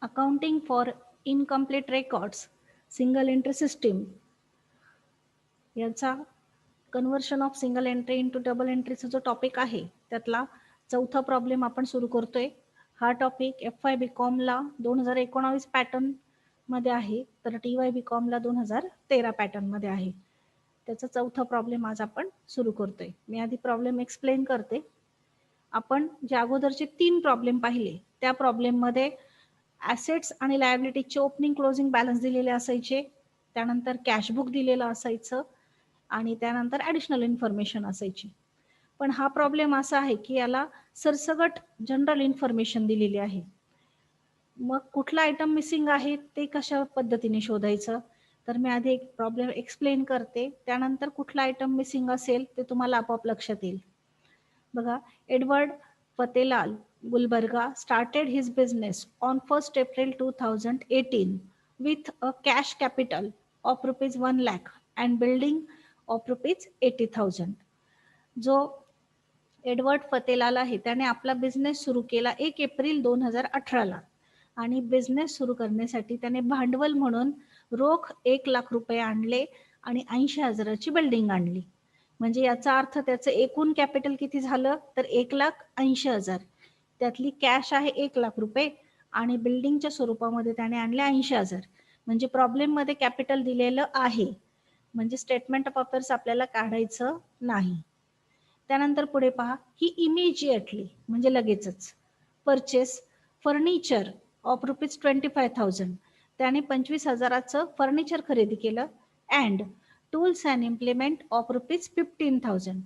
Accounting for incomplete records, single entry system याचा conversion of single entry into double एंट्रीचा जो topic आहे त्यातला चौथा प्रॉब्लेम आपण सुरू करतोय. हा टॉपिक FY BComला 2019 पॅटर्न मध्ये आहे, तर TY BComला 2013 पॅटर्न मध्ये आहे. त्याचा चौथा प्रॉब्लेम आज आपण सुरू करतोय. मी आधी प्रॉब्लेम एक्सप्लेन करते. आपण जे अगोदरचे 3 प्रॉब्लेम पाहिले त्या प्रॉब्लेम मध्ये ॲसेट्स आणि लायबिलिटीचे ओपनिंग क्लोजिंग बॅलन्स दिलेले असायचे, त्यानंतर कॅशबुक दिलेलं असायचं आणि त्यानंतर ॲडिशनल इन्फॉर्मेशन असायची. पण हा प्रॉब्लेम असा आहे की याला सरसगट जनरल इन्फॉर्मेशन दिलेली आहे. मग कुठला आयटम मिसिंग आहे ते कशा पद्धतीने शोधायचं, तर मी आधी एक प्रॉब्लेम एक्सप्लेन करते, त्यानंतर कुठला आयटम मिसिंग असेल ते तुम्हाला आपोआप लक्षात येईल. बघा, Edward Fatelal Gulbarga started his business on 1st April 2018 with a cash capital of rupees 1 lakh and building of rupees 80,000. जो एडवर्ड फतेलाल आहे त्याने आपला बिझनेस सुरू केला 1 एप्रिल 2018ला आणि बिझनेस सुरू करण्यासाठी त्याने भांडवल म्हणून रोख 1 लाख रुपये आणले आणि 80,000ची बिल्डिंग आणली. म्हणजे याचा अर्थ त्याचं एकूण कॅपिटल किती झालं, तर 1,80,000. त्यातली कॅश आहे 1 लाख रुपये आणि बिल्डिंगच्या स्वरूपामध्ये त्याने आणले 80,000. म्हणजे प्रॉब्लेम मध्ये कॅपिटल दिलेलं आहे, म्हणजे स्टेटमेंट ऑफ अफेअर्स आपल्याला काढायचं नाही. त्यानंतर पुढे पहा, ही इमिजिएटली म्हणजे लगेचच परचेस फर्निचर ऑफ रुपीज 25,000. त्याने 25,000चं फर्निचर खरेदी केलं. And tools and implement of rupees 15,000.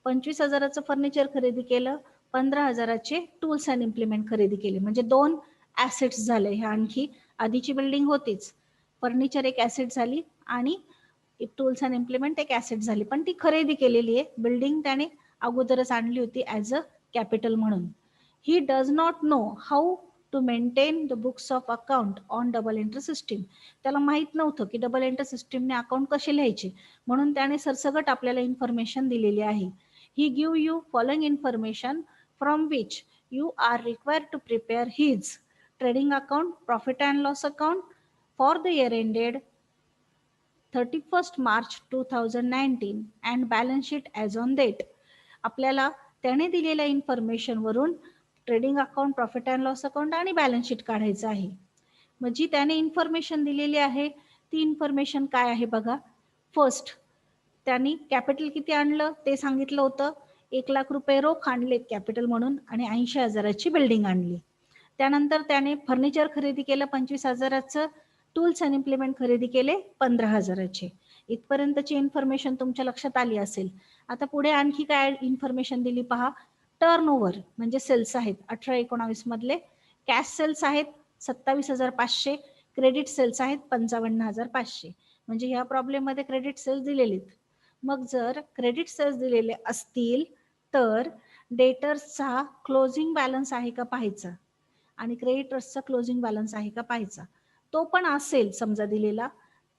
25,000चं फर्निचर खरेदी केलं, 15,000चे टूल्स अँड इम्प्लिमेंट खरेदी केले. म्हणजे 2 ॲसेट्स झाले. हे आणखी आधीची बिल्डिंग होतीच, फर्निचर एक ॲसेट झाली आणि टूल्स अँड इम्प्लिमेंट एक ॲसेट झाली, पण ती खरेदी केलेली आहे. बिल्डिंग त्याने अगोदरच आणली होती ॲज अ कॅपिटल म्हणून. He does not know how to maintain the books of account on double entry system. त्याला माहित नव्हतं की डबल एंट्री सिस्टीमने अकाउंट कसे लिहायचे, म्हणून त्याने सरसगट आपल्याला इन्फॉर्मेशन दिलेली आहे. He give you following information from which you are required to prepare his trading account, profit and loss account for the year ended 31st March 2019 and balance sheet as on date. आपल्याला त्याने दिलेल्या information वरून trading account, profit and loss account आणि balance sheet काढायचं आहे. मग जी त्याने information दिलेली आहे ती इन्फॉर्मेशन काय आहे बघा. फर्स्ट, त्यांनी कॅपिटल किती आणलं ते सांगितलं होतं. 1 लाख रुपये रोख आणले कॅपिटल म्हणून आणि 80,000ची बिल्डिंग आणली. त्यानंतर त्याने फर्निचर खरेदी केलं 25,000चं, टूल्स अँड इम्प्लिमेंट खरेदी केले 15,000चे. इथपर्यंतची इन्फॉर्मेशन तुमच्या लक्षात आली असेल. आता पुढे आणखी काय इन्फॉर्मेशन दिली पहा. टर्नओव्हर म्हणजे सेल्स आहेत 18-19 मधले, कॅश सेल्स आहेत 27,500, क्रेडिट सेल्स आहेत 55,500. म्हणजे ह्या प्रॉब्लेम मध्ये क्रेडिट सेल्स दिलेले. मग जर क्रेडिट सेल्स दिलेले असतील तर डेटर्सचा क्लोजिंग बॅलन्स आहे का पाहायचा आणि क्रेडिटर्सचा क्लोजिंग बॅलन्स आहे का पाहायचा. तो पण असेल समजा दिलेला,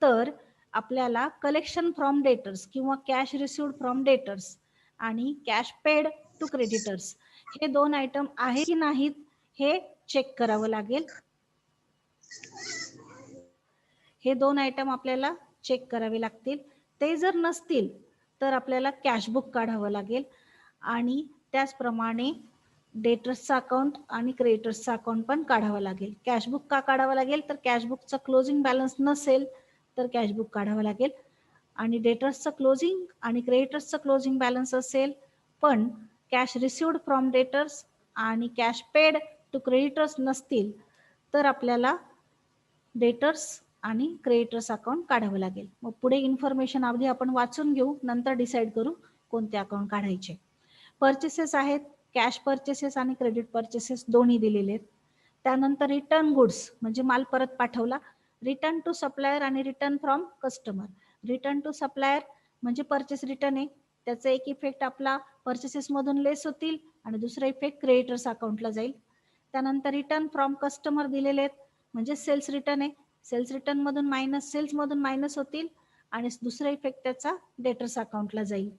तर आपल्याला कलेक्शन फ्रॉम डेटर्स किंवा कॅश रिसिव्ड फ्रॉम डेटर्स आणि कॅश पेड टू क्रेडिटर्स हे 2 आयटम आहे की नाहीत हे चेक करावं लागेल. हे 2 आयटम आपल्याला चेक करावे लागतील. ते जर नसतील तर आपल्याला कॅशबुक काढावं लागेल आणि त्याचप्रमाणे डेटर्सचा अकाउंट आणि क्रेडिटर्सचा अकाउंट पण काढावं लागेल. कॅशबुक का काढावं लागेल, तर कॅशबुकचा क्लोजिंग बॅलन्स नसेल तर कॅशबुक काढावं लागेल आणि डेटर्सचा क्लोजिंग आणि क्रेडिटर्सचा क्लोजिंग बॅलन्स असेल पण कॅश रिसिव्ड फ्रॉम डेटर्स आणि कॅश पेड टू क्रेडिटर्स नसतील तर आपल्याला डेटर्स आणि क्रेडिटर्स अकाउंट काढावं लागेल. मग पुढे इन्फॉर्मेशन आधी आपण वाचून घेऊ, नंतर डिसाईड करू कोणते अकाउंट काढायचे. पर्चेसेस आहेत, कॅश पर्चेसेस आणि क्रेडिट पर्चेसेस दोन्ही दिलेले आहेत. त्यानंतर रिटर्न गुड्स म्हणजे माल परत पाठवला, रिटर्न टू सप्लायर आणि return from customer. Return to supplier म्हणजे परचेस रिटर्न आहे, त्याचा एक इफेक्ट आपला पर्चेसेस मधून लेस होतील आणि दुसरा इफेक्ट क्रेडिटर्स अकाउंटला जाईल. त्यानंतर रिटर्न फ्रॉम कस्टमर दिलेले आहेत म्हणजे सेल्स रिटर्न आहे, सेल्स रिटर्न मधून मायनस, सेल्स मधून मायनस होतील आणि दुसरा इफेक्ट त्याचा डेटर्स अकाउंटला जाईल.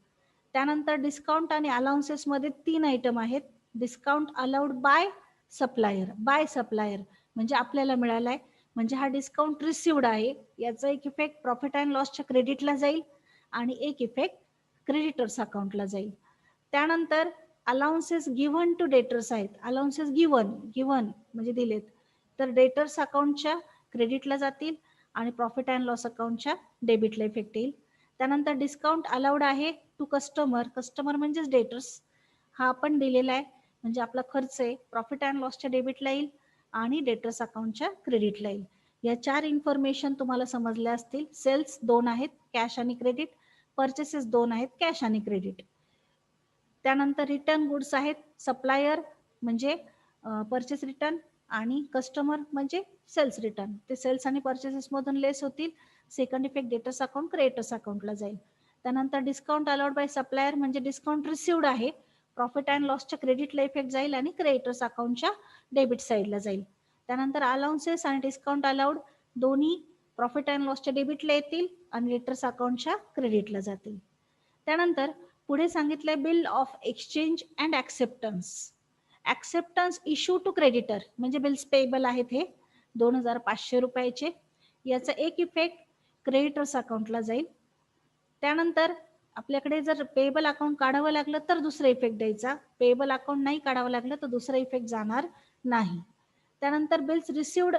त्यानंतर डिस्काउंट आणि अलाउन्सेस मध्ये 3 आयटम आहेत. डिस्काउंट अलाउड बाय सप्लायर म्हणजे आपल्याला मिळालाय, म्हणजे हा डिस्काउंट रिसिवड आहे. याचा एक इफेक्ट प्रॉफिट अँड लॉसच्या क्रेडिटला जाईल आणि एक इफेक्ट क्रेडिटर्स अकाउंटला जाईल. त्यानंतर अलाउन्सेस गिव्हन टू डेटर्स आहेत. अलाउन्सेस गिव्हन म्हणजे दिलेत, तर डेटर्स अकाउंटच्या क्रेडिटला जातील आणि प्रॉफिट अँड लॉस अकाउंटच्या डेबिटला इफेक्ट येईल. त्यानंतर डिस्काउंट अलाउड आहे टू कस्टमर म्हणजेच डेटर्स, हा पण दिलेला आहे, म्हणजे आपला खर्च आहे प्रॉफिट अँड लॉसच्या डेबिटला येईल आणि डेटर्स अकाउंटच्या क्रेडिटला येईल. या 4 इन्फॉर्मेशन तुम्हाला समजल्या असतील. सेल्स 2 आहेत, कॅश आणि क्रेडिट. परचेसेस 2 आहेत, कॅश आणि क्रेडिट. त्यानंतर रिटर्न गुड्स आहेत, सप्लायर म्हणजे परचेस रिटर्न आणि कस्टमर म्हणजे सेल्स रिटर्न. ते सेल्स आणि परचेसेस मधून लेस होतील. Second effect debtors account creditors अकाउंटला जाईल. त्यानंतर डिस्काउंट अलाउड बाय सप्लायर म्हणजे डिस्काउंट रिसिवड आहे, प्रॉफिट अँड लॉसच्या क्रेडिटला इफेक्ट जाईल आणि क्रेडिटर्स अकाउंटच्या डेबिट साईडला जाईल. त्यानंतर अलाउन्सेस आणि डिस्काउंट अलाउड दोन्ही प्रॉफिट अँड लॉसच्या डेबिटला येतील आणि डेटर्स अकाउंटच्या क्रेडिटला जातील. त्यानंतर पुढे सांगितलंय bill of exchange and acceptance issue to creditor म्हणजे बिल्स पेएबल आहेत हे 2500 रुपयाचे. याचा एक इफेक्ट क्रेडिटर्स अकाउंटला जाईल. त्यानंतर आपल्याकडे जर पेएबल अकाउंट काढावं लागलं तर दुसरा इफेक्ट द्यायचा, पेएबल अकाउंट नाही काढावं लागलं तर दुसरा इफेक्ट जाणार नाही. त्यानंतर बिल्स रिसिवड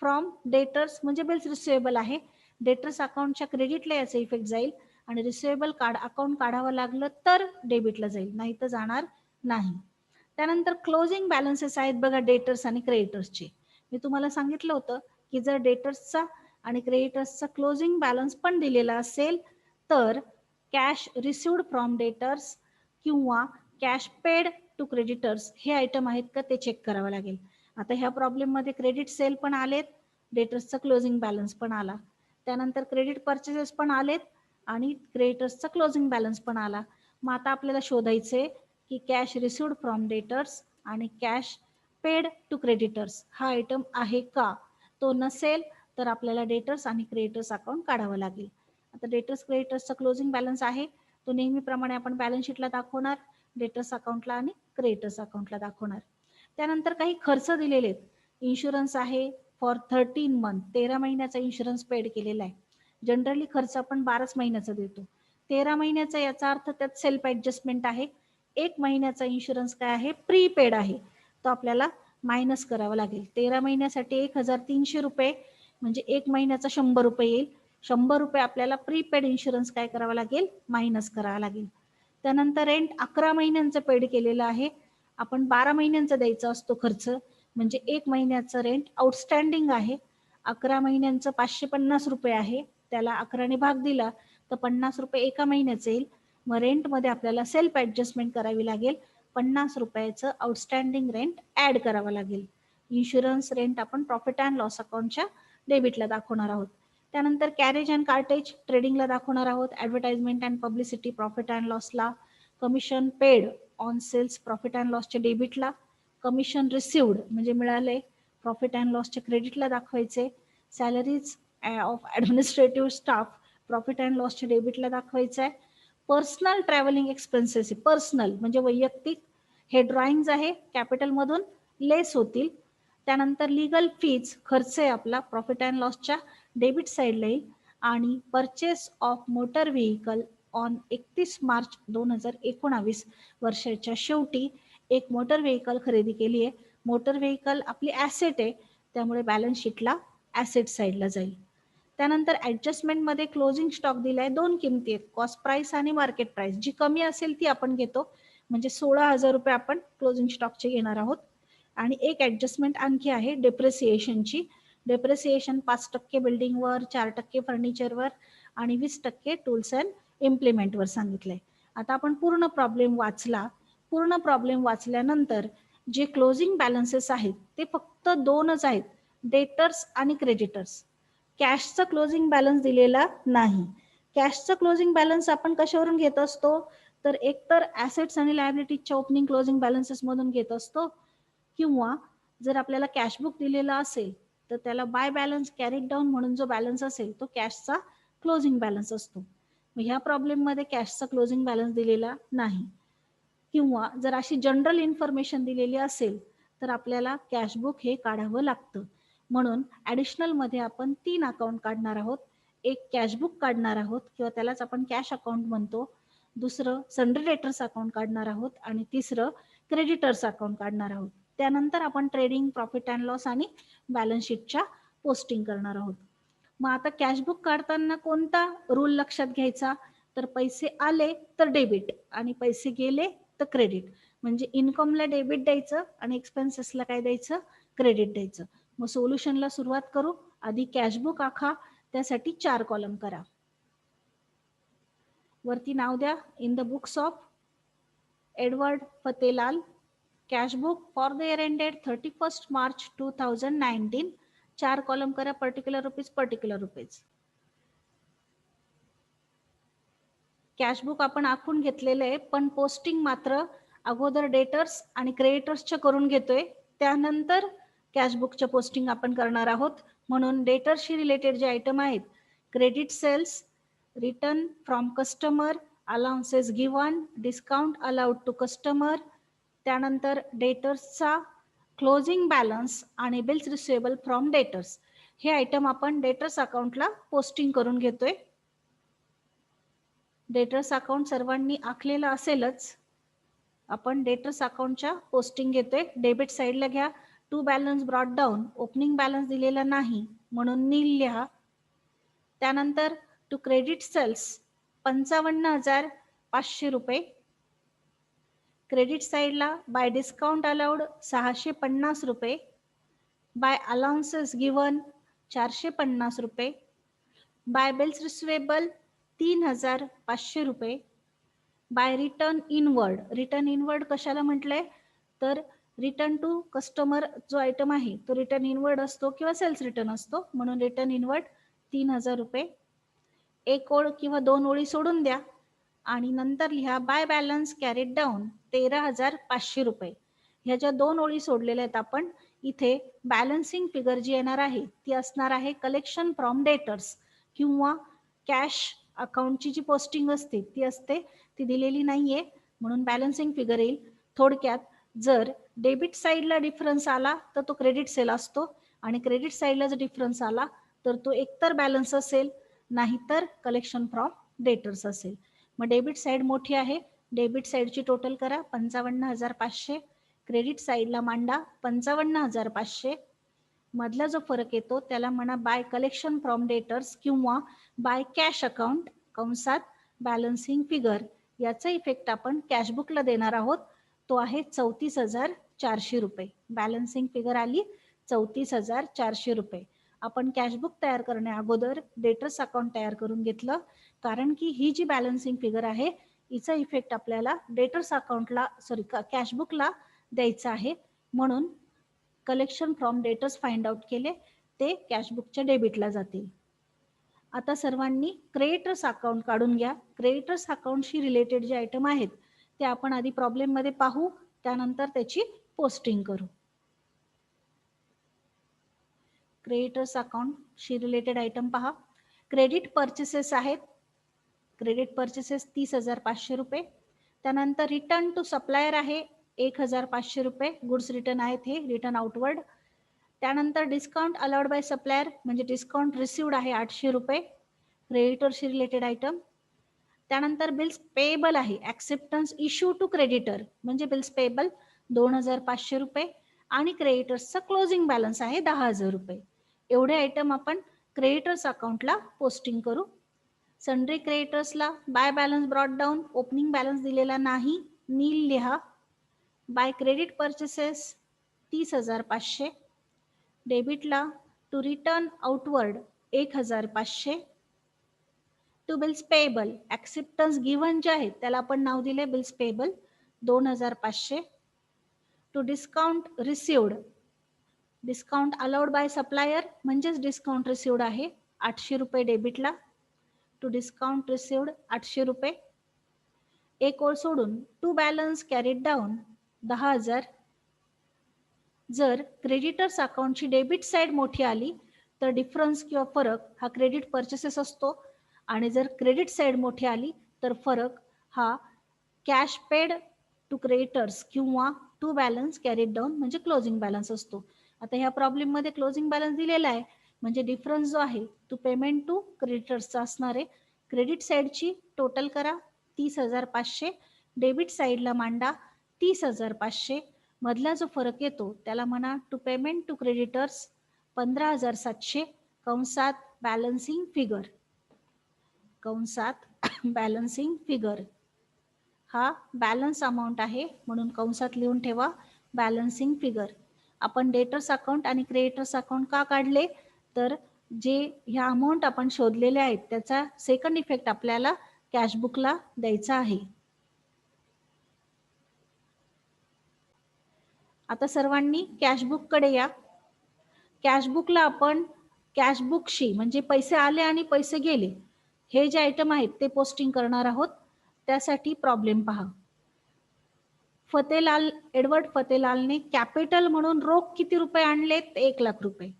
फ्रॉम डेटर्स म्हणजे बिल्स रिसिवेबल आहे, डेटर्स अकाउंटच्या क्रेडिटला याचा इफेक्ट जाईल आणि रिसिवेबल अकाउंट काढावं लागलं तर डेबिटला जाईल, नाही तर जाणार नाही. त्यानंतर क्लोजिंग बॅलन्सेस आहेत बघा डेटर्स आणि क्रेडिटर्सचे. मी तुम्हाला सांगितलं होतं की जर डेटर्सचा आणि क्रेडिटर्सचा क्लोजिंग बॅलन्स पण दिलेला असेल तर कॅश रिसिवड फ्रॉम डेटर्स किंवा कॅश पेड टू क्रेडिटर्स हे आयटम आहेत का ते चेक करावं लागेल. आता ह्या प्रॉब्लेममध्ये क्रेडिट सेल पण आलेत, डेटर्सचा क्लोजिंग बॅलन्स पण आला, त्यानंतर क्रेडिट परचेसेस पण आलेत आणि क्रेडिटर्सचा क्लोजिंग बॅलन्स पण आला. मग आता आपल्याला शोधायचे की कॅश रिसिवड फ्रॉम डेटर्स आणि कॅश पेड टू क्रेडिटर्स हा आयटम आहे का. तो नसेल तर आपल्याला डेटर्स आणि क्रेडिटर्स अकाउंट काढावं लागेल. आता डेटर्स क्रेडिटर्सचा क्लोजिंग बॅलन्स आहे, तो नेहमीप्रमाणे आपण बॅलन्स शीटला दाखवणार, डेटर्स अकाउंटला आणि क्रेडिटर्स अकाउंटला दाखवणार. त्यानंतर काही खर्च दिलेले आहेत. इन्शुरन्स आहे फॉर 13 मंथ, 13 महिन्याचा इन्शुरन्स पेड केलेला आहे. जनरली खर्च आपण 12 महिन्याचा देतो, 13 महिन्याचा याचा अर्थ त्यात सेल्फ ऍडजस्टमेंट आहे. 1 महिन्याचा इन्शुरन्स काय आहे, प्रीपेड आहे, तो आपल्याला मायनस करावा लागेल. 13 महिन्यासाठी 1300 रुपये म्हणजे 1 महिन्याचा 100 रुपये येईल. 100 रुपये आपल्याला प्रीपेड इन्शुरन्स काय करावा लागेल, मायनस करावा लागेल. त्यानंतर रेंट 11 महिन्यांचं पेड केलेलं आहे, आपण 12 महिन्यांचा द्यायचा असतो खर्च, म्हणजे 1 महिन्याचं रेंट आउटस्टँडिंग आहे. 11 महिन्यांचं 550 रुपये आहे, त्याला 11 ने भाग दिला तर 50 रुपये एका महिन्याचं येईल. मग रेंटमध्ये आपल्याला सेल्फ ऍडजस्टमेंट करावी लागेल, 50 रुपयाचं आउटस्टँडिंग रेंट ऍड करावं लागेल. इन्शुरन्स रेंट आपण प्रॉफिट अँड लॉस अकाउंटच्या डेबिटला दाखवणार आहोत. त्यानंतर कॅरेज अँड कार्टेज ट्रेडिंगला दाखवणार आहोत. Advertisement and publicity profit and लॉसला, commission paid on sales profit and लॉसच्या डेबिटला, कमिशन रिसिवड म्हणजे मिळाले प्रॉफिट अँड लॉसच्या क्रेडिटला दाखवायचे, salaries of administrative staff profit and लॉसच्या डेबिटला दाखवायचं आहे. पर्सनल ट्रॅव्हलिंग एक्सपेन्सेस, पर्सनल म्हणजे वैयक्तिक, हे ड्रॉइंग्स आहे कॅपिटल मधून लेस होतील. त्यानंतर लिगल फीज खर्च आहे आपला प्रॉफिट अँड लॉसच्या डेबिट साईडला येईल. आणि purchase of motor vehicle on 31 March 2019 वर्षाच्या शेवटी एक मोटर व्हेकल खरेदी केली आहे. मोटर व्हेकल आपली ऍसेट आहे, त्यामुळे बॅलन्स शीटला ऍसेट साईडला जाईल. त्यानंतर ऍडजस्टमेंटमध्ये क्लोजिंग स्टॉक दिलाय, 2 किमती आहेत, कॉस्ट प्राइस आणि मार्केट प्राइस. जी कमी असेल ती आपण घेतो, म्हणजे 16,000 रुपये आपण क्लोजिंग स्टॉकचे घेणार आहोत. आणि एक ऍडजस्टमेंट आणखी आहे डेप्रिसिएशनची. डेप्रिसिएशन 5% बिल्डिंगवर, 4% फर्निचरवर आणि 20% टूल्स अँड इम्प्लिमेंटवर सांगितलंय. आता आपण पूर्ण प्रॉब्लेम वाचला. पूर्ण प्रॉब्लेम वाचल्यानंतर जे क्लोजिंग बॅलन्सेस आहेत ते फक्त 2च आहेत, डेटर्स आणि क्रेडिटर्स. कॅशचा क्लोजिंग बॅलन्स दिलेला नाही. कॅशचा क्लोजिंग बॅलन्स आपण कशावरून घेत असतो, तर एकतर ऍसेट्स आणि लायबिलिटीजच्या ओपनिंग क्लोजिंग बॅलन्सेस मधून घेत असतो, किंवा जर आपल्याला कॅश बुक दिलेला असेल तर त्याला बाय बॅलन्स कॅरीड डाऊन म्हणून जो बॅलन्स असेल तो कॅशचा क्लोजिंग बॅलन्स असतो. मग ह्या प्रॉब्लेममध्ये कॅशचा क्लोजिंग बॅलन्स दिलेला नाही. किंवा जर अशी जनरल इन्फॉर्मेशन दिलेली असेल तर आपल्याला कॅशबुक हे काढावं लागतं. म्हणून ॲडिशनलमध्ये आपण 3 अकाउंट काढणार आहोत. एक कॅशबुक काढणार आहोत किंवा त्यालाच आपण कॅश अकाउंट म्हणतो. दुसरं सन्ड्री डेटर्स अकाउंट काढणार आहोत आणि तिसरं क्रेडिटर्स अकाउंट काढणार आहोत. त्यानंतर आपण ट्रेडिंग, प्रॉफिट अँड लॉस आणि बॅलन्स शीटच्या पोस्टिंग करणार आहोत. मग आता कॅशबुक काढताना कोणता रूल लक्षात घ्यायचा? तर पैसे आले तर डेबिट आणि पैसे गेले तर क्रेडिट. म्हणजे इन्कमला डेबिट द्यायचं आणि एक्सपेन्सेसला काय द्यायचं? क्रेडिट द्यायचं. मग सोल्युशनला सुरुवात करू. आधी कॅशबुक आखा, त्यासाठी 4 कॉलम करा. वरती नाव द्या, in the books of Edward Fatehlal, cashbook for the year ended 31 March 2019. 4 column करा, particular rupees, particular rupees. Cashbook आपण आखून घेतलेलं आहे, पण पोस्टिंग मात्र अगोदर डेटर्स आणि क्रेडिटर्सच्या करून घेतोय, त्यानंतर कॅशबुकच्या पोस्टिंग आपण करणार आहोत. म्हणून डेटर्सशी रिलेटेड जे आयटम आहेत, credit sales, return from customer, allowances given, discount allowed to customer, त्यानंतर डेटर्सचा क्लोजिंग बॅलन्स आणि बिल्स रिसिवेबल फ्रॉम डेटर्स, हे आयटम आपण डेटर्स अकाउंटला पोस्टिंग करून घेतोय. डेटर्स अकाउंट सर्वांनी आखलेलं असेलच. आपण डेटर्स अकाउंटच्या पोस्टिंग घेतोय. डेबिट साईडला घ्या, to balance brought down, opening balance दिलेला नाही म्हणून नील लिहा. त्यानंतर टू क्रेडिट सेल्स 55,500 रुपये. क्रेडिट साईडला बाय डिस्काउंट अलाउड 650 रुपये, बाय अलाउन्सेस गिव्हन 450 रुपये, बाय बिल्स रिसिवेबल 3,500 रुपये, by return inward. Return inward कशाला म्हटलंय? तर रिटर्न टू कस्टमर जो आयटम आहे तो रिटर्न इनवर्ड असतो किंवा सेल्स रिटर्न असतो, म्हणून रिटर्न इनवर्ड 3,000 रुपये. एक ओळ किंवा 2 ओळी सोडून द्या आणि नंतर लिहा बाय बॅलन्स कॅरीड डाऊन 13,500 रुपये. ह्या ज्या 2 ओळी सोडलेल्या आहेत आपण, इथे बॅलन्सिंग फिगर जी येणार आहे ती असणार आहे कलेक्शन फ्रॉम डेटर्स किंवा कॅश अकाउंटची जी पोस्टिंग असते ती असते, ती दिलेली नाहीये म्हणून बॅलन्सिंग फिगर येईल. थोडक्यात जर डेबिट साईडला डिफरन्स आला तर तो क्रेडिट सेल असतो आणि क्रेडिट साईडला जर डिफरन्स आला तर तो एकतर बॅलन्स असेल नाहीतर कलेक्शन फ्रॉम डेटर्स असेल. मग डेबिट साईड मोठी आहे, डेबिट साईडची टोटल करा 55,500, क्रेडिट साईडला मांडा 55,500. मधला जो फरक येतो त्याला म्हणा बाय कलेक्शन फ्रॉम डेटर्स किंवा बाय कॅश अकाउंट कंसात बॅलन्सिंग फिगर. याचा इफेक्ट आपण कॅशबुकला देणार आहोत, तो आहे 34,400 रुपये. बॅलन्सिंग फिगर आली 34,400 रुपये. आपण कॅशबुक तयार करण्या अगोदर डेटर्स अकाउंट तयार करून घेतलं, कारण की ही जी बॅलन्सिंग फिगर आहे हिचा इफेक्ट आपल्याला डेटर्स अकाउंटला कॅशबुकला द्यायचा आहे. म्हणून collection from debtors find out केले, ते कॅशबुकच्या डेबिटला जातील. आता सर्वांनी क्रेडिटर्स अकाउंट काढून घ्या. क्रेडिटर्स अकाउंटशी रिलेटेड जे आयटम आहेत ते आपण आधी प्रॉब्लेममध्ये पाहू, त्यानंतर त्याची पोस्टिंग करू. क्रेडिटर्स अकाउंटशी रिलेटेड आयटम पहा. क्रेडिट परचेसेस आहेत, क्रेडिट परचेसेस 30,500 रुपये. त्यानंतर रिटर्न टू सप्लायर आहे 1,500 रुपये, गुड्स रिटर्न आहेत हे, रिटर्न आउटवर्ड. त्यानंतर डिस्काउंट अलाउड बाय सप्लायर म्हणजे डिस्काउंट रिसिवड आहे 800 रुपये, क्रेडिटरशी रिलेटेड आयटम. त्यानंतर बिल्स पेएबल आहे, ऍक्सेप्टन्स इश्यू टू क्रेडिटर म्हणजे बिल्स पेएबल 2,500 रुपये आणि क्रेडिटर्सचा क्लोजिंग बॅलन्स आहे 10,000 रुपये. एवढे आयटम आपण क्रेडिटर्स अकाउंटला पोस्टिंग करू. सन्ड्री क्रेडिटर्सला by balance brought down, opening balance दिलेला नाही, नील लिहा. By credit purchases 30,500. डेबिटला to return outward 1,500. To bills payable acceptance given जे आहे त्याला आपण नाव दिले bills payable 2,500. To discount received, discount allowed by supplier म्हणजेच डिस्काउंट रिसिवड आहे 800 रुपये डेबिटला. टू डिस्काउंट रिसिवड 800 रुपये. एक ओळ सोडून टू बॅलन्स कॅरीड डाऊन 10,000. जर क्रेडिटर्स अकाउंटची डेबिट साईड मोठी आली तर डिफरन्स किंवा फरक हा क्रेडिट परचेसेस असतो आणि जर क्रेडिट साईड मोठी आली तर फरक हा कॅश पेड टू क्रेडिटर्स किंवा टू बॅलन्स कॅरीड डाऊन म्हणजे क्लोजिंग बॅलन्स असतो. आता ह्या प्रॉब्लेम मध्ये क्लोजिंग बॅलन्स दिलेला आहे, म्हणजे डिफरन्स जो आहे तो पेमेंट टू क्रेडिटर्सचा असणार आहे. क्रेडिट साईडची टोटल करा 30,500, डेबिट साईडला मांडा 30,500, मधला जो फरक येतो त्याला म्हणा टू पेमेंट टू क्रेडिटर्स 15,700 कंसात बॅलन्सिंग फिगर, कंसात बॅलन्सिंग फिगर हा बॅलन्स अमाऊंट आहे म्हणून कंसात लिहून ठेवा बॅलन्सिंग फिगर. आपण डेटर्स अकाउंट आणि क्रेडिटर्स अकाउंट का काढले, तर जे ह्या अमाऊंट आपण शोधलेले आहेत त्याचा सेकंड इफेक्ट आपल्याला कॅशबुकला द्यायचा आहे. आता सर्वांनी कॅशबुक कडे या. कॅशबुकला आपण कॅशबुकशी म्हणजे पैसे आले आणि पैसे गेले हे जे आयटम आहेत ते पोस्टिंग करणार आहोत. त्यासाठी प्रॉब्लेम पहा. फतेलाल एडवर्ड फतेलालने कॅपिटल म्हणून रोख किती रुपये आणलेत, 1,00,000 रुपये.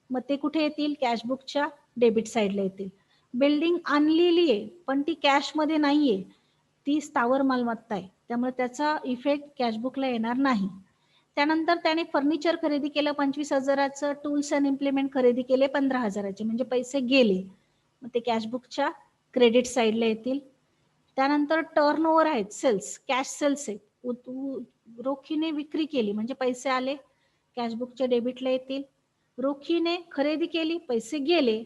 मग ते कुठे येतील, कॅशबुकच्या डेबिट साईडला येतील. बिल्डिंग आणलेली आहे पण ती कॅश मध्ये नाहीये, ती स्थावर मालमत्ता आहे, त्यामुळे त्याचा इफेक्ट कॅशबुकला येणार नाही. त्यानंतर त्याने फर्निचर खरेदी केलं 25,000चं, टूल्स अँड इम्प्लिमेंट खरेदी केले 15,000चे, म्हणजे पैसे गेले, मग ते कॅशबुकच्या क्रेडिट साईडला येतील. त्यानंतर टर्न ओव्हर आहेत, सेल्स, कॅश सेल्स आहेत, रोखीने विक्री केली म्हणजे पैसे आले, कॅशबुकच्या डेबिटला येतील. रोखीने खरेदी केली, पैसे गेले,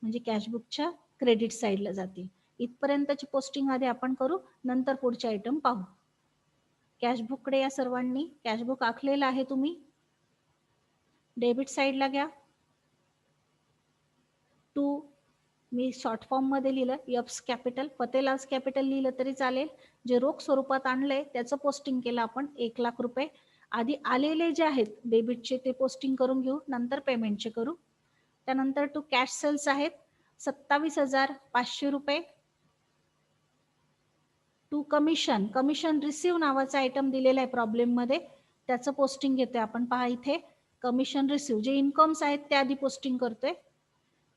म्हणजे कॅशबुकच्या क्रेडिट साईडला जातील. इथपर्यंतची पोस्टिंग आधी आपण करू, नंतर पुढचे आयटम पाहू. कॅशबुककडे या सर्वांनी. कॅशबुक आखलेलं आहे तुम्ही, डेबिट साईडला घ्या. टू मी शॉर्ट फॉर्म मध्ये लिहिलं, यप्स कॅपिटल, फतेलाज कॅपिटल लिहिलं तरी चालेल. जे रोख स्वरूपात आणलंय त्याचं पोस्टिंग केलं आपण 1,00,000 रुपये. आधी आलेले जे आहेत डेबिटचे ते पोस्टिंग करून घेऊ, नंतर पेमेंटचे करू. त्यानंतर टू कॅश सेल्स आहेत 27,500 रुपये. टू कमिशन, कमिशन रिसीव्ह नावाचा आयटम दिलेला आहे प्रॉब्लेम मध्ये, त्याचं पोस्टिंग घेतोय आपण. पहा इथे कमिशन रिसीव्ह, जे इन्कम्स आहेत ते आधी पोस्टिंग करतोय.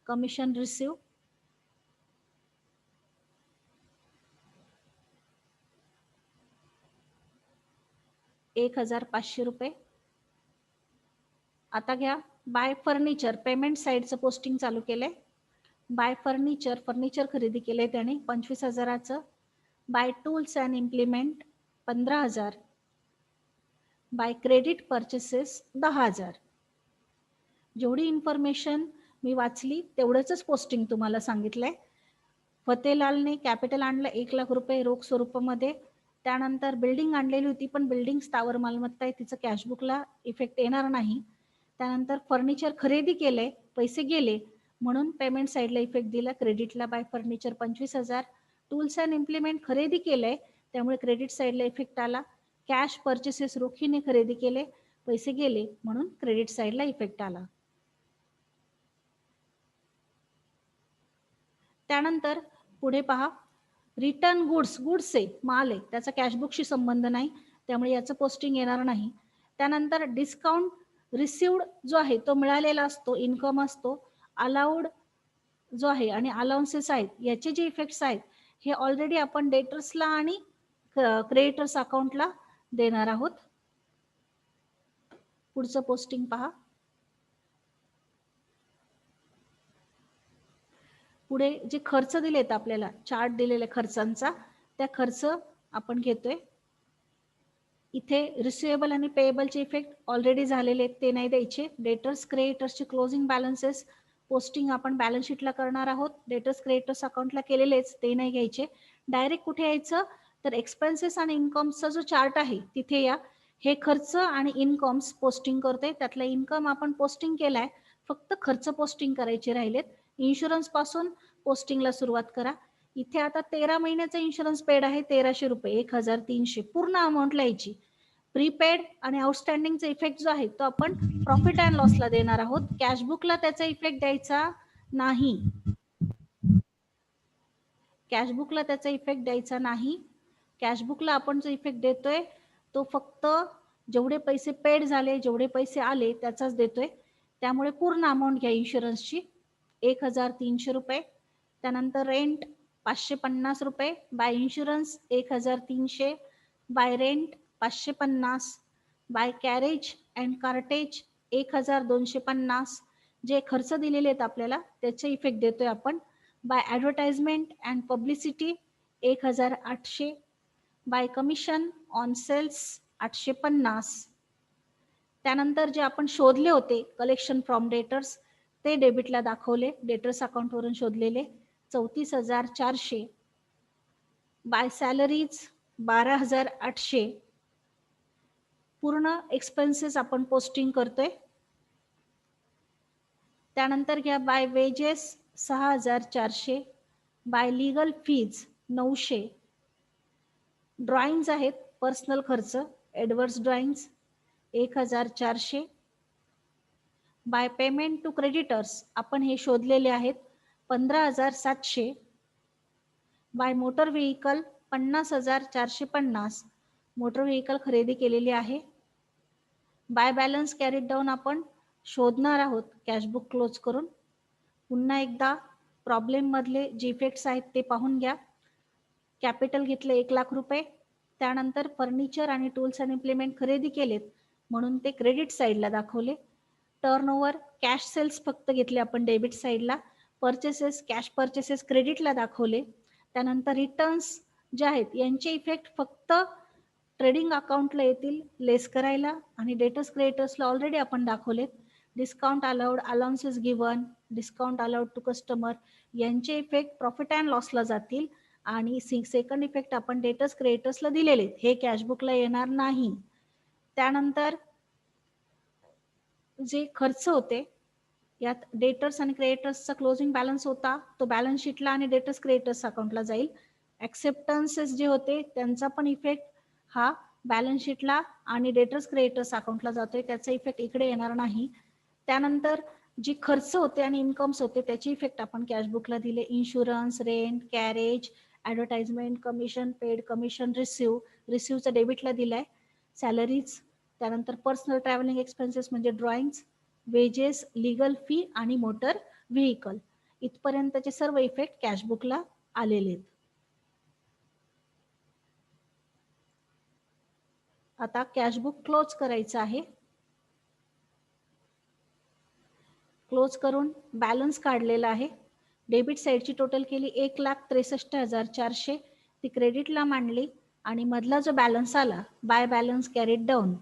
कमिशन रिसीव्ह 1,500 रुपये. आता घ्या बाय फर्निचर, पेमेंट साईडचं पोस्टिंग चालू केलंय. बाय फर्निचर, फर्निचर खरेदी केलंय त्याने 25,000चं. By tools and implement 15,000. By credit purchases 10,000. जेवढी इन्फॉर्मेशन मी वाचली तेवढंच पोस्टिंग तुम्हाला सांगितलंय. फतेलालने कॅपिटल आणलं 1,00,000 रुपये रोख स्वरूपामध्ये. त्यानंतर बिल्डिंग आणलेली होती पण बिल्डिंग स्थावर मालमत्ता आहे, तिचं कॅशबुकला इफेक्ट येणार नाही. त्यानंतर फर्निचर खरेदी केलंय, पैसे गेले म्हणून पेमेंट साईडला इफेक्ट दिला, क्रेडिटला by furniture 25,000. Tools and implement खरेदी केलंय त्यामुळे क्रेडिट साईडला इफेक्ट आला. कॅश परचेसेस रोखीने खरेदी केले, पैसे गेले म्हणून क्रेडिट साईडला इफेक्ट आला. त्यानंतर पुढे पहा, रिटर्न गुड्स, गुड्स आहे, माल आहे, त्याचा कॅशबुकशी संबंध नाही त्यामुळे याचं पोस्टिंग येणार नाही. त्यानंतर डिस्काउंट रिसिव्ड जो आहे तो मिळालेला असतो, इन्कम असतो. अलाउड जो आहे आणि अलाउन्सेस आहेत याचे जे इफेक्ट्स आहेत हे ऑलरेडी आपण डेटर्सला आणि क्रेडिटर्स अकाउंटला देणार आहोत. पुढचं पोस्टिंग पहा. पुढे जे खर्च दिलेत आपल्याला, चार्ट दिलेला खर्चांचा, त्या खर्च आपण घेतोय. इथे रिसिवेबल आणि पेएबलचे इफेक्ट ऑलरेडी झालेले आहेत, ते नाही द्यायचे. डेटर्स क्रेडिटर्सचे क्लोजिंग बॅलन्सेस पोस्टिंग आपण बॅलन्स शीटला करणार आहोत, डेटर्स क्रेडिटर्स अकाउंटला केलेलेच, ते नाही घ्यायचे. डायरेक्ट कुठे यायचं, तर एक्सपेन्सेस आणि इन्कम्सचा जो चार्ट आहे तिथे या. हे खर्च आणि इन्कम्स पोस्टिंग करतोय, त्यातला इन्कम आपण पोस्टिंग केलाय, फक्त खर्च पोस्टिंग करायचे राहिलेत. इन्शुरन्स पासून पोस्टिंगला सुरुवात करा. इथे आता 13 महिन्याचा इन्शुरन्स पेड आहे 1,300 रुपये, 1,300 पूर्ण अमाऊंट लिहायची. प्रीपेड आणि आउटस्टँडिंगचा इफेक्ट जो आहे तो आपण प्रॉफिट अँड लॉसला देणार आहोत, कॅशबुकला त्याचा इफेक्ट द्यायचा नाही. कॅशबुकला त्याचा इफेक्ट द्यायचा नाही. कॅशबुकला आपण जो इफेक्ट देतोय तो फक्त जेवढे पैसे पेड झाले, जेवढे पैसे आले त्याचाच देतोय. त्यामुळे पूर्ण अमाऊंट घ्या इन्शुरन्सची 1,300 रुपये. त्यानंतर रेंट 550 रुपये, by insurance 1,300, by rent 550, by carriage and cartage 1250, जे खर्च दिलेले आहेत आपल्याला त्याचे इफेक्ट देतोय आपण. By advertisement and publicity 1800, by commission on sales 850. त्यानंतर जे आपण शोधले होते कलेक्शन फ्रॉम डेटर्स ते डेबिटला दाखवले, डेटर्स अकाउंटवरून शोधलेले 34,400. By salaries 12,800. पूर्ण एक्सपेन्सेस आपण पोस्टिंग करतोय. त्यानंतर घ्या by wages 6,400, by legal fees 900. Drawings आहेत पर्सनल खर्च Edwards drawings 1,400. By payment to creditors आपण हे शोधलेले आहेत 15,700. By motor vehicle 50,450, motor vehicle खरेदी केलेली आहे. बाय बॅलन्स कॅरीड डाऊन आपण शोधणार आहोत कॅशबुक क्लोज करून. पुन्हा एकदा प्रॉब्लेम मधले जे इफेक्ट्स आहेत ते पाहून घ्या. कॅपिटल घेतले 1,00,000 रुपये, त्यानंतर फर्निचर आणि टूल्स आणि इम्प्लिमेंट खरेदी केलेत म्हणून ते क्रेडिट साईडला दाखवले. टर्नओव्हर कॅश सेल्स फक्त घेतले आपण डेबिट साईडला. परचेसेस कॅश परचेसेस क्रेडिटला दाखवले. त्यानंतर रिटर्न्स जे आहेत यांचे इफेक्ट फक्त ट्रेडिंग अकाउंटला येतील लेस करायला, आणि डेटर्स क्रेडिटर्सला ऑलरेडी आपण दाखवलेत. Discount allowed, allowances given, discount allowed to customer यांचे इफेक्ट प्रॉफिट अँड लॉसला जातील, आणि सेकंड इफेक्ट आपण डेटर्स क्रेडिटर्सला दिलेले, हे कॅशबुकला येणार नाही. त्यानंतर जे खर्च होते यात डेटर्स आणि क्रेडिटर्सचा क्लोजिंग बॅलन्स होता तो बॅलन्स शीटला आणि डेटर्स क्रेडिटर्स अकाउंटला जाईल. ॲक्सेप्टन्सेस जे होते त्यांचा पण इफेक्ट हा बॅलन्स शीटला आणि डेटर्स क्रेडिटर्स अकाउंटला जातोय, त्याचा इफेक्ट इकडे येणार नाही. त्यानंतर जी खर्च होते आणि इन्कम्स होते त्याची इफेक्ट आपण कॅशबुकला दिले. Insurance, rent, carriage, advertisement, commission paid, commission रिसिव्हचा डेबिटला दिलाय. सॅलरीज, त्यानंतर पर्सनल ट्रॅव्हलिंग एक्सपेन्सेस म्हणजे ड्रॉइंग्स, वेजेस, लीगल फी आणि मोटर व्हेकल, इथपर्यंतचे सर्व इफेक्ट कॅशबुकला आलेले आहेत. आता कॅशबुक क्लोज करायचं आहे. क्लोज करून बॅलन्स काढलेला आहे. डेबिट साईडची टोटल केली 1,63,400, ती क्रेडिटला मांडली, आणि मधला जो बॅलन्स आला बाय बॅलन्स कॅरीड डाऊन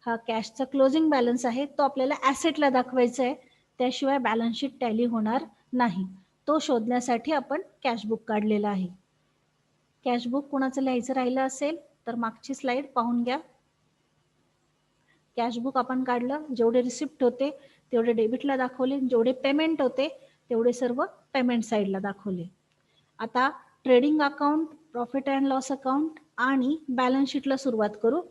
हा कॅशचा क्लोजिंग बॅलन्स आहे, तो आपल्याला ॲसेटला दाखवायचा आहे, त्याशिवाय बॅलन्स शीट टॅली होणार नाही. तो शोधण्यासाठी आपण कॅशबुक काढलेला आहे. कॅशबुक कुणाचं लिहायचं राहिलं असेल तर मागची स्लाइड पाहून घ्या. कॅशबुक आपण काढलं, जेवढे रिसिप्ट होते तेवढे डेबिटला दाखवले, जेवढे पेमेंट होते तेवढे सर्व पेमेंट साईडला दाखवले. आता trading account, profit and loss account आणि बॅलन्स शीटला सुरुवात करू.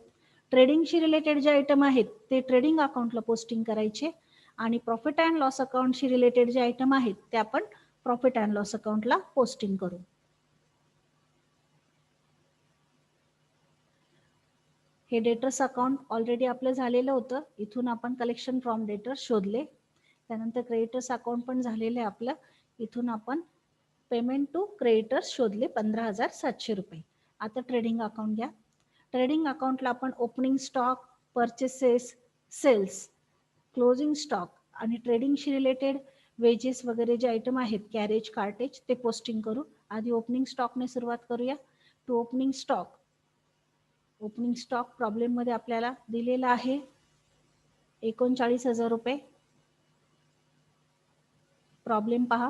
ट्रेडिंगशी रिलेटेड जे आयटम आहेत ते ट्रेडिंग अकाउंटला पोस्टिंग करायचे, आणि प्रॉफिट अँड लॉस अकाउंटशी रिलेटेड जे आयटम आहेत ते आपण प्रॉफिट अँड लॉस अकाउंटला पोस्टिंग करू. हे डेटर्स अकाउंट ऑलरेडी आपलं झालेलं होतं, इथून आपण कलेक्शन फ्रॉम डेटर्स शोधले. त्यानंतर क्रेडिटर्स अकाउंट पण झालेलं आहे आपलं, इथून आपण पेमेंट टू क्रेडिटर्स शोधले 15,700 रुपये. आता ट्रेडिंग अकाउंट घ्या. ट्रेडिंग अकाउंटला आपण opening stock, purchases, sales, closing stock आणि ट्रेडिंगशी रिलेटेड वेजेस वगैरे जे आयटम आहेत कॅरेज, कार्टेज ते पोस्टिंग करू. आधी ओपनिंग स्टॉकने सुरुवात करूया. To opening stock, opening stock problem मध्ये आपल्याला दिलेला आहे 39,000 रुपये. प्रॉब्लेम पहा.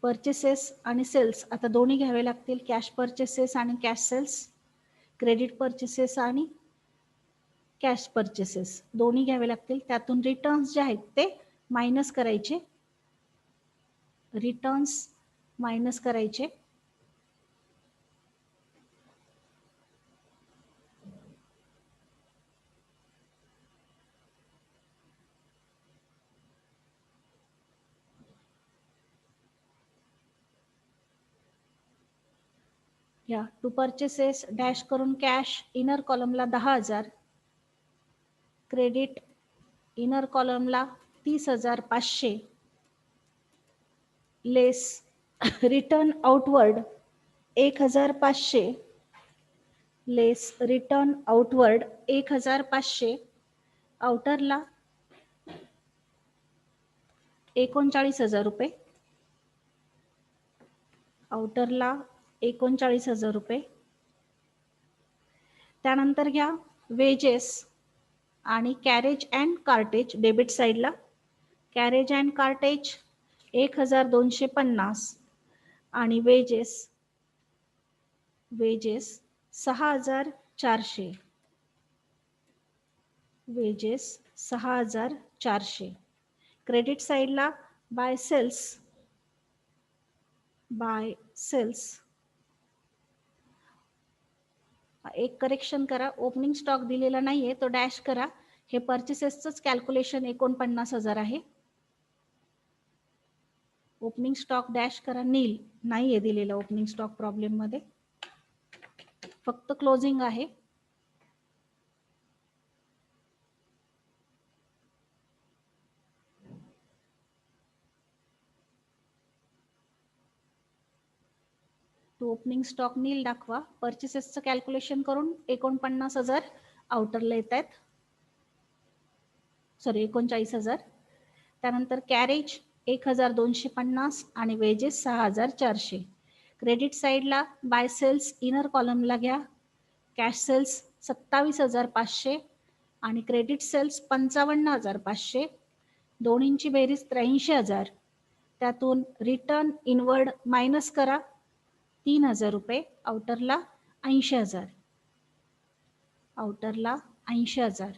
परचेसेस आणि सेल्स आता दोन्ही घ्यावे लागतील, कॅश परचेसेस आणि कॅश सेल्स, क्रेडिट परचेसेस आणि कॅश परचेसेस दोन्ही घ्यावे लागतील. त्यातून रिटर्न्स जे आहेत ते मायनस करायचे, रिटर्न्स मायनस करायचे. या टू परचेसेस डॅश करून कॅश इनर कॉलमला 10,000, क्रेडिट इनर कॉलमला 30,500, लेस रिटर्न आउटवर्ड 1,500, लेस रिटर्न आउटवर्ड 1500, आउटरला 39,000 रुपये, आउटरला 39,000 रुपये. त्यानंतर घ्या वेजेस आणि कॅरेज अँड कार्टेज. डेबिट साईडला कॅरेज अँड कार्टेज 1250 आणि वेजेस 6,400, वेजेस 6,400. क्रेडिट साईडला बाय सेल्स एक करेक्शन करा, ओपनिंग स्टॉक दिलेला नाहीये तो डॅश करा. हे परचेसेसच कॅल्क्युलेशन 49,000 आहे. ओपनिंग स्टॉक डॅश करा, नील नाहीये दिलेला ओपनिंग स्टॉक प्रॉब्लेम मध्ये, फक्त क्लोजिंग आहे. तो ओपनिंग स्टॉक नील दाखवा. परचेसेसचं कॅल्क्युलेशन करून 49,000 आउटरला येत आहेत, सॉरी 39,000. त्यानंतर कॅरेज 1250 आणि वेजेस 6,400. क्रेडिट साईडला बाय सेल्स इनर कॉलमला घ्या. कॅश सेल्स 27,500 आणि क्रेडिट सेल्स 55,500. दोन्हींची बेरीज 83,000. त्यातून रिटर्न इनवर्ड मायनस करा 3,000 रुपये. आउटरला 80,000, आउटरला 80,000.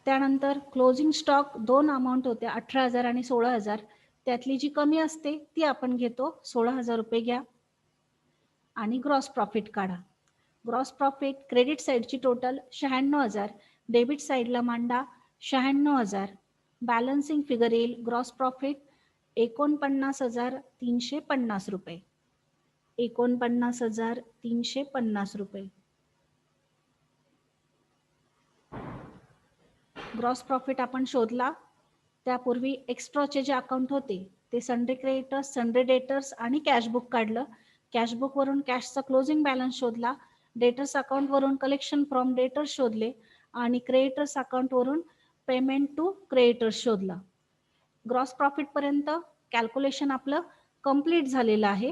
त्यानंतर क्लोजिंग स्टॉक दोन अमाऊंट होत्या 18,000 आणि 16,000. त्यातली जी कमी असते ती आपण घेतो, 16,000 रुपये घ्या आणि ग्रॉस प्रॉफिट काढा. ग्रॉस प्रॉफिट क्रेडिट साईडची टोटल 96,000, डेबिट साईडला मांडा 96,000. बॅलन्सिंग फिगर येईल ग्रॉस प्रॉफिट 49,350 रुपये, 49,350 रुपये. ग्रॉस प्रॉफिट आपण शोधला. त्यापूर्वी एक्स्ट्राचे जे अकाउंट होते ते सन्ड्री क्रेडिटर्स, सन्ड्री डेटर्स आणि कॅशबुक काढलं. कॅशबुक वरून कॅशचा क्लोजिंग बॅलन्स शोधला. डेटर्स अकाउंट वरून कलेक्शन फ्रॉम डेटर्स शोधले आणि क्रेडिटर्स अकाउंट वरून पेमेंट टू क्रेडिटर्स शोधला. ग्रॉस प्रॉफिट पर्यंत कॅल्क्युलेशन आपलं कंप्लीट झालेलं आहे.